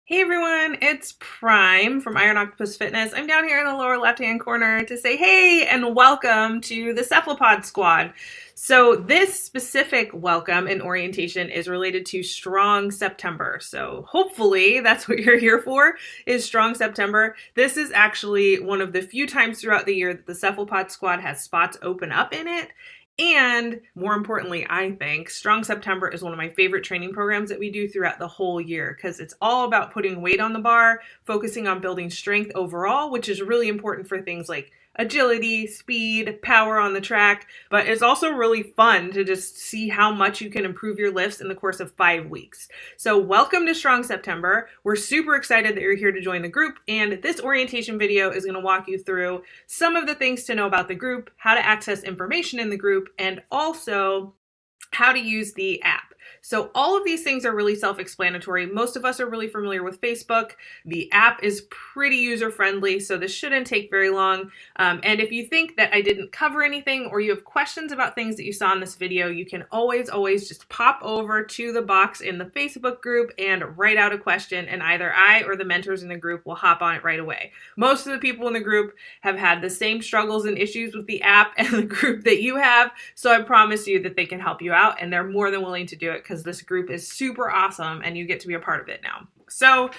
Hey everyone, it's Prime from Iron Octopus Fitness. I'm down here in the lower left-hand corner to say hey and welcome to the Cephalopod Squad. So this specific welcome and orientation is related to Strong September. So hopefully that's what you're here for, is Strong September. This is actually one of the few times throughout the year that the Cephalopod Squad has spots open up in it. And more importantly, I think Strong September is one of my favorite training programs that we do throughout the whole year because it's all about putting weight on the bar, focusing on building strength overall, which is really important for things like agility, speed, power on the track. But it's also really fun to just see how much you can improve your lifts in the course of 5 weeks. So welcome to Strong September. We're super excited that you're here to join the group. And this orientation video is going to walk you through some of the things to know about the group, how to access information in the group, and also how to use the app. So all of these things are really self-explanatory. Most of us are really familiar with Facebook. The app is pretty user-friendly, so this shouldn't take very long. And if you think that I didn't cover anything or you have questions about things that you saw in this video, you can always just pop over to the box in the Facebook group and write out a question, and either I or the mentors in the group will hop on it right away. Most of the people in the group have had the same struggles and issues with the app and the group that you have, so I promise you that they can help you out, and they're more than willing to do it because this group is super awesome and you get to be a part of it now. So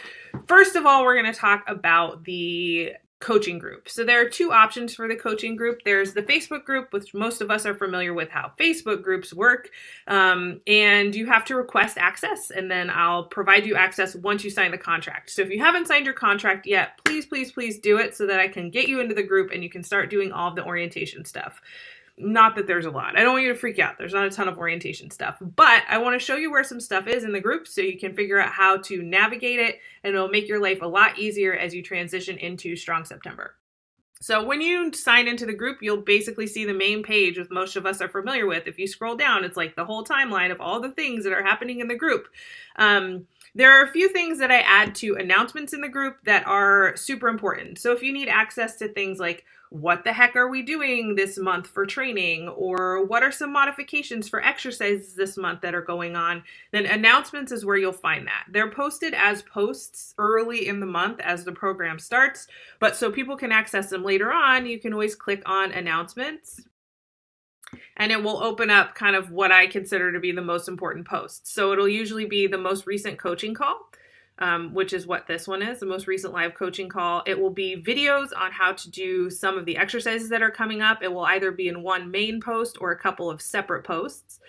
first of all, we're going to talk about the coaching group. So there are two options for the coaching group. There's the Facebook group, which most of us are familiar with how Facebook groups work. And you have to request access, and then I'll provide you access once you sign the contract. So if you haven't signed your contract yet, please do it so that I can get you into the group and you can start doing all of the orientation stuff. Not that there's a lot. I don't want you to freak out. There's not a ton of orientation stuff, but I want to show you where some stuff is in the group so you can figure out how to navigate it, and it'll make your life a lot easier as you transition into Strong September. So when you sign into the group, you'll basically see the main page, which most of us are familiar with. If you scroll down, it's like the whole timeline of all the things that are happening in the group. There are a few things that I add to announcements in the group that are super important. So if you need access to things like what the heck are we doing this month for training, or what are some modifications for exercises this month that are going on, then announcements is where you'll find that. They're posted as posts early in the month as the program starts, but so people can access them later on, you can always click on announcements and it will open up kind of what I consider to be the most important posts. So it'll usually be the most recent coaching call, which is what this one is, the most recent live coaching call. It will be videos on how to do some of the exercises that are coming up. It will either be in one main post or a couple of separate posts.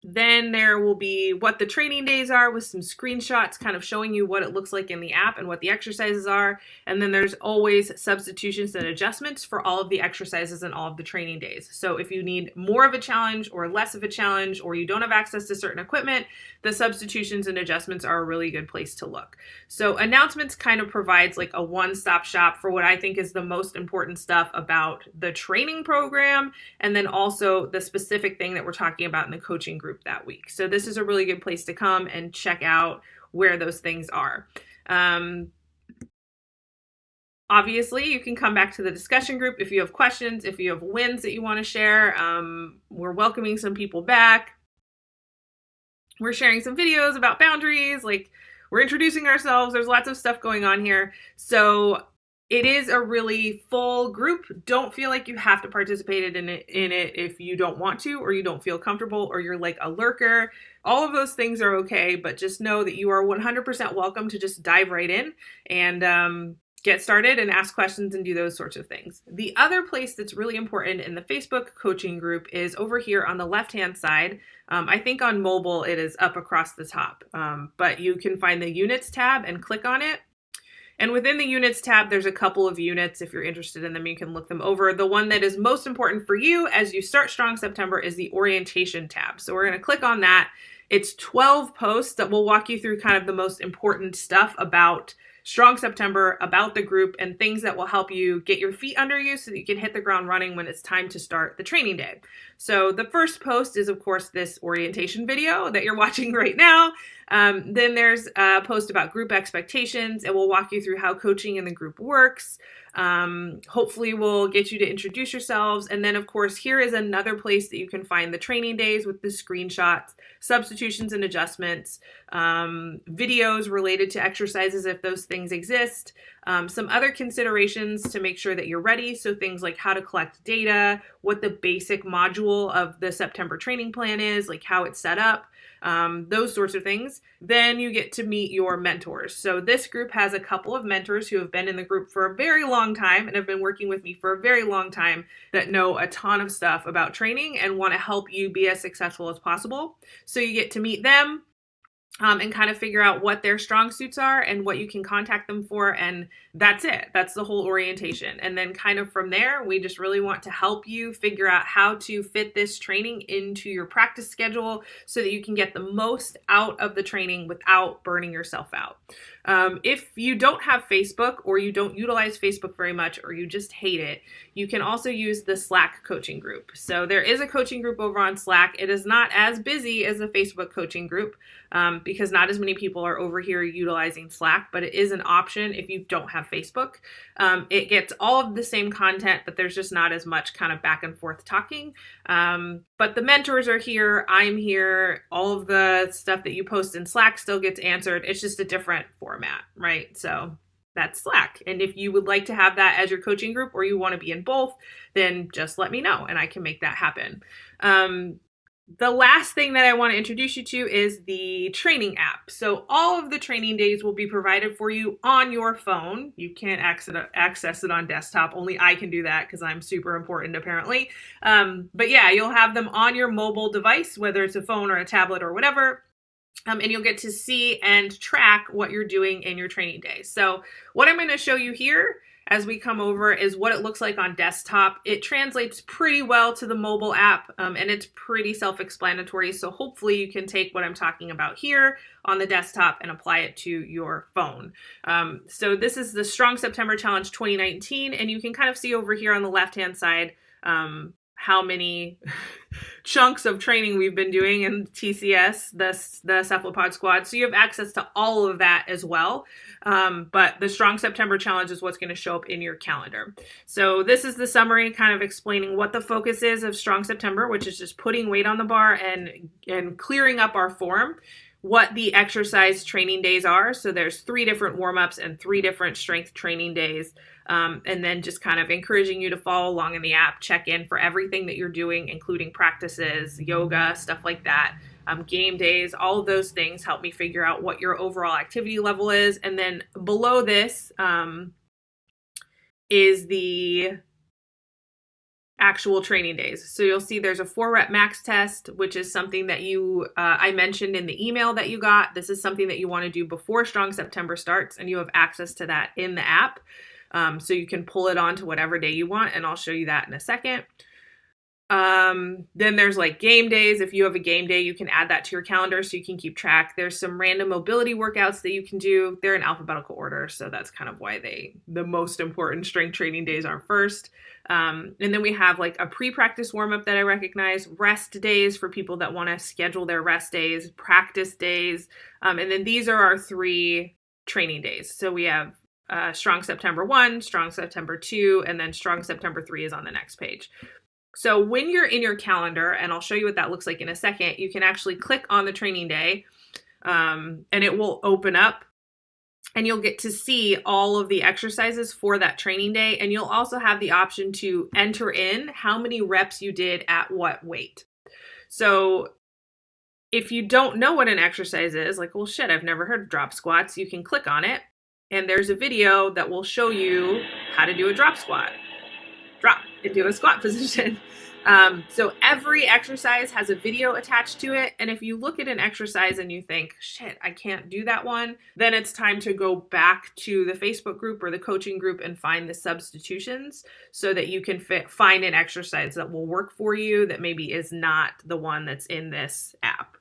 Then there will be what the training days are with some screenshots kind of showing you what it looks like in the app and what the exercises are. And then there's always substitutions and adjustments for all of the exercises and all of the training days. So if you need more of a challenge or less of a challenge, or you don't have access to certain equipment, the substitutions and adjustments are a really good place to look. So announcements kind of provides like a one-stop shop for what I think is the most important stuff about the training program, and then also the specific thing that we're talking about in the coaching group that week. So this is a really good place to come and check out where those things are. Obviously, you can come back to the discussion group if you have questions, if you have wins that you want to share. We're welcoming some people back. We're sharing some videos about boundaries, like we're introducing ourselves. There's lots of stuff going on here. So it is a really full group. Don't feel like you have to participate in it if you don't want to, or you don't feel comfortable, or you're like a lurker. All of those things are okay, but just know that you are 100% welcome to just dive right in and get started and ask questions and do those sorts of things. The other place that's really important in the Facebook coaching group is over here on the left-hand side. I think on mobile it is up across the top, but you can find the units tab and click on it. And within the units tab, there's a couple of units. If you're interested in them, you can look them over. The one that is most important for you as you start Strong September is the orientation tab. So we're going to click on that. It's 12 posts that will walk you through kind of the most important stuff about Strong September, about the group, and things that will help you get your feet under you so that you can hit the ground running when it's time to start the training day. So the first post is, of course, this orientation video that you're watching right now. Then there's a post about group expectations. It will walk you through how coaching in the group works. Hopefully we'll get you to introduce yourselves. And then, of course, here is another place that you can find the training days with the screenshots, substitutions and adjustments, videos related to exercises if those things exist, some other considerations to make sure that you're ready. So things like how to collect data, what the basic module of the September training plan is, like how it's set up, those sorts of things. Then you get to meet your mentors. So this group has a couple of mentors who have been in the group for a very long time and have been working with me for a very long time that know a ton of stuff about training and want to help you be as successful as possible. So you get to meet them. And kind of figure out what their strong suits are and what you can contact them for. And that's it. That's the whole orientation. And then kind of from there, we just really want to help you figure out how to fit this training into your practice schedule so that you can get the most out of the training without burning yourself out. If you don't have Facebook or you don't utilize Facebook very much or you just hate it, you can also use the Slack coaching group. So there is a coaching group over on Slack. It is not as busy as the Facebook coaching group because not as many people are over here utilizing Slack, but it is an option if you don't have Facebook. It gets all of the same content, but there's just not as much kind of back and forth talking. But the mentors are here. I'm here. All of the stuff that you post in Slack still gets answered. It's just a different format, right? So that's Slack. And if you would like to have that as your coaching group or you want to be in both, then just let me know and I can make that happen. The last thing that I want to introduce you to is the training app. So all of the training days will be provided for you on your phone. You can't access it on desktop. Only I can do that because I'm super important apparently. But yeah, you'll have them on your mobile device, whether it's a phone or a tablet or whatever. And you'll get to see and track what you're doing in your training day. So what I'm going to show you here as we come over is what it looks like on desktop. It translates pretty well to the mobile app and it's pretty self-explanatory. So hopefully you can take what I'm talking about here on the desktop and apply it to your phone. So this is the Strong September Challenge 2019 and you can kind of see over here on the left-hand side how many chunks of training we've been doing in TCS, the Cephalopod Squad. So you have access to all of that as well. But the Strong September Challenge is what's going to show up in your calendar. So this is the summary kind of explaining what the focus is of Strong September, which is just putting weight on the bar and clearing up our form. What the exercise training days are. So there's 3 different warm-ups and 3 different strength training days. And then just kind of encouraging you to follow along in the app, check in for everything that you're doing, including practices, yoga, stuff like that, game days, all of those things help me figure out what your overall activity level is. And then below this is the actual training days. So you'll see there's a 4-rep max test, which is something that I mentioned in the email that you got. This is something that you want to do before Strong September starts, and you have access to that in the app. So you can pull it on to whatever day you want, and I'll show you that in a second. Then there's like game days. If you have a game day, you can add that to your calendar so you can keep track. There's some random mobility workouts that you can do. They're in alphabetical order, so that's kind of why the most important strength training days are first. And then we have like a pre-practice warm-up that I recognize, rest days for people that want to schedule their rest days, practice days. And then these are our 3 training days. So we have Strong September 1, Strong September 2, and then Strong September 3 is on the next page. So when you're in your calendar, and I'll show you what that looks like in a second, you can actually click on the training day and it will open up and you'll get to see all of the exercises for that training day. And you'll also have the option to enter in how many reps you did at what weight. So if you don't know what an exercise is, like, well, shit, I've never heard of drop squats, you can click on it. And there's a video that will show you how to do a drop squat. Drop into a squat position. So every exercise has a video attached to it. And if you look at an exercise and you think, shit, I can't do that one, then it's time to go back to the Facebook group or the coaching group and find the substitutions so that you can find an exercise that will work for you that maybe is not the one that's in this app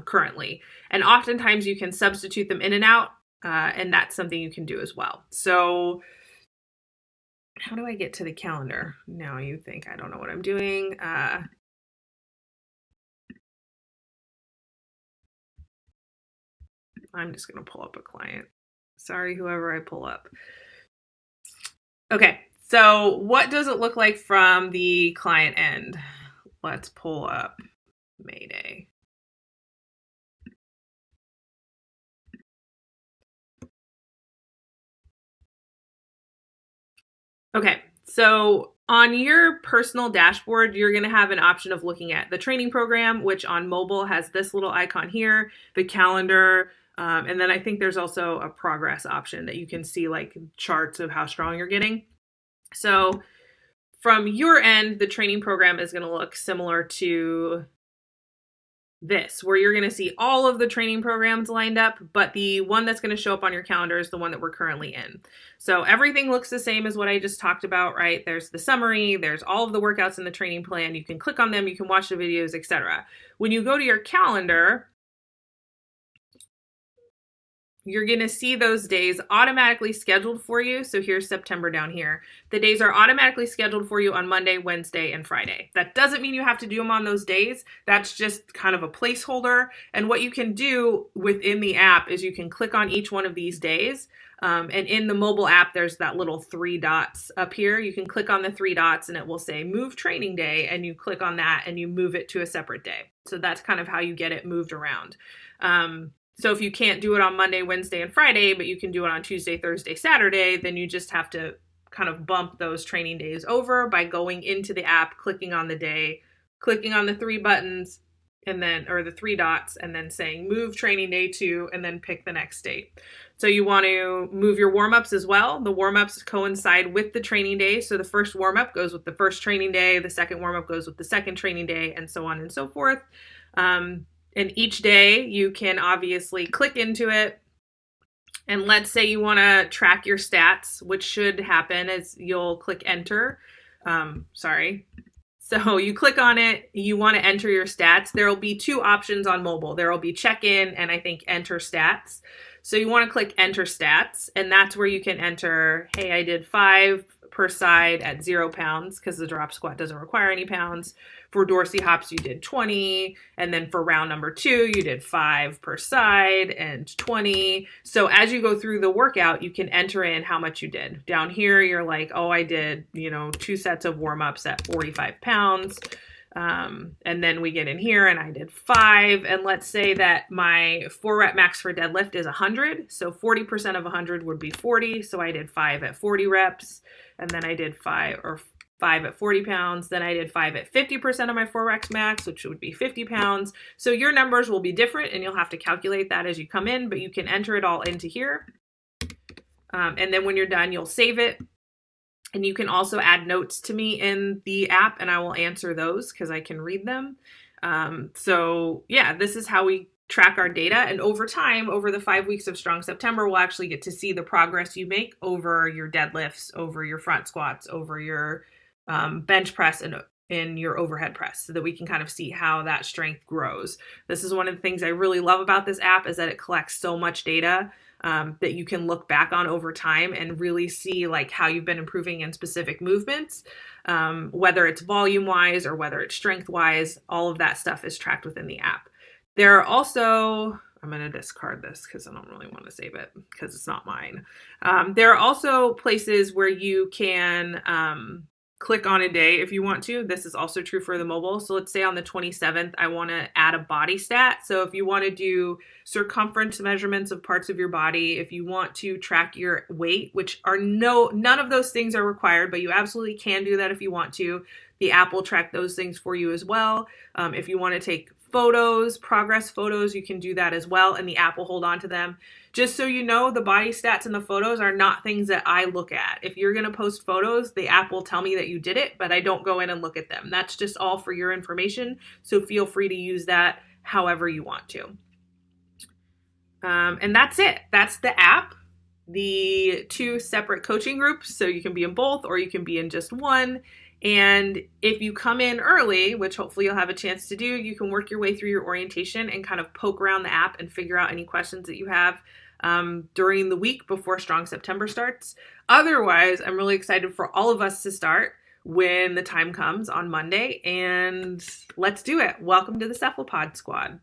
currently. And oftentimes you can substitute them in and out. And that's something you can do as well. So how do I get to the calendar? Now you think I don't know what I'm doing. I'm just going to pull up a client. Sorry, whoever I pull up. Okay, so what does it look like from the client end? Let's pull up Mayday. Okay, so on your personal dashboard, you're going to have an option of looking at the training program, which on mobile has this little icon here, the calendar, and then I think there's also a progress option that you can see like charts of how strong you're getting. So from your end, the training program is going to look similar to this, where you're going to see all of the training programs lined up, but the one that's going to show up on your calendar is the one that we're currently in. So everything looks the same as what I just talked about, right? There's the summary, there's all of the workouts in the training plan. You can click on them, you can watch the videos, etc. When you go to your calendar, you're going to see those days automatically scheduled for you. So here's September down here. The days are automatically scheduled for you on Monday, Wednesday, and Friday. That doesn't mean you have to do them on those days. That's just kind of a placeholder. And what you can do within the app is you can click on each one of these days. And in the mobile app, there's that little 3 dots up here. You can click on the 3 dots and it will say move training day. And you click on that and you move it to a separate day. So that's kind of how you get it moved around. So if you can't do it on Monday, Wednesday, and Friday, but you can do it on Tuesday, Thursday, Saturday, then you just have to kind of bump those training days over by going into the app, clicking on the day, clicking on the 3 buttons, and then, or the 3 dots, and then saying move training day to, and then pick the next date. So you want to move your warm-ups as well. The warm-ups coincide with the training day. So the first warm-up goes with the first training day, the second warm-up goes with the second training day, and so on and so forth. And each day you can obviously click into it. And let's say you want to track your stats, which should happen as you'll click enter. So you click on it, you want to enter your stats. There will be 2 options on mobile. There will be check-in and I think enter stats. So you want to click enter stats, and that's where you can enter, hey, I did 5 per side at 0 pounds because the drop squat doesn't require any pounds. For Dorsey hops, you did 20. And then for round number 2, you did 5 per side and 20. So as you go through the workout, you can enter in how much you did. Down here, you're like, oh, I did, 2 sets of warm-ups at 45 pounds. And then we get in here and I did 5. And let's say that my 4 rep max for deadlift is 100. So 40% of 100 would be 40. So I did 5 at 40 reps. And then I did 5 at 40 pounds. Then I did 5 at 50% of my 4 reps max, which would be 50 pounds. So your numbers will be different and you'll have to calculate that as you come in, but you can enter it all into here. And then when you're done, you'll save it. And you can also add notes to me in the app and I will answer those because I can read them. So yeah, this is how we track our data. And over time, over the 5 weeks of Strong September, we'll actually get to see the progress you make over your deadlifts, over your front squats, over your bench press, and in your overhead press, so that we can kind of see how that strength grows. This is one of the things I really love about this app, is that it collects so much data that you can look back on over time and really see like how you've been improving in specific movements, whether it's volume wise or whether it's strength wise. All of that stuff is tracked within the app. There are also, I'm going to discard this because I don't really want to save it because it's not mine. There are also places where you can click on a day if you want to. This is also true for the mobile. So let's say on the 27th, I want to add a body stat. So if you want to do circumference measurements of parts of your body, if you want to track your weight, which are none of those things are required, but you absolutely can do that if you want to. The app will track those things for you as well. If you want to take photos, progress photos, you can do that as well, and the app will hold on to them. Just so you know, the body stats and the photos are not things that I look at. If you're going to post photos, the app will tell me that you did it, but I don't go in and look at them. That's just all for your information, so feel free to use that however you want to. And that's it. That's the app. The 2 separate coaching groups, so you can be in both or you can be in just one. And if you come in early, which hopefully you'll have a chance to do, you can work your way through your orientation and kind of poke around the app and figure out any questions that you have. during the week before Strong September starts. Otherwise, I'm really excited for all of us to start when the time comes on Monday, and let's do it. Welcome to the Cephalopod Squad.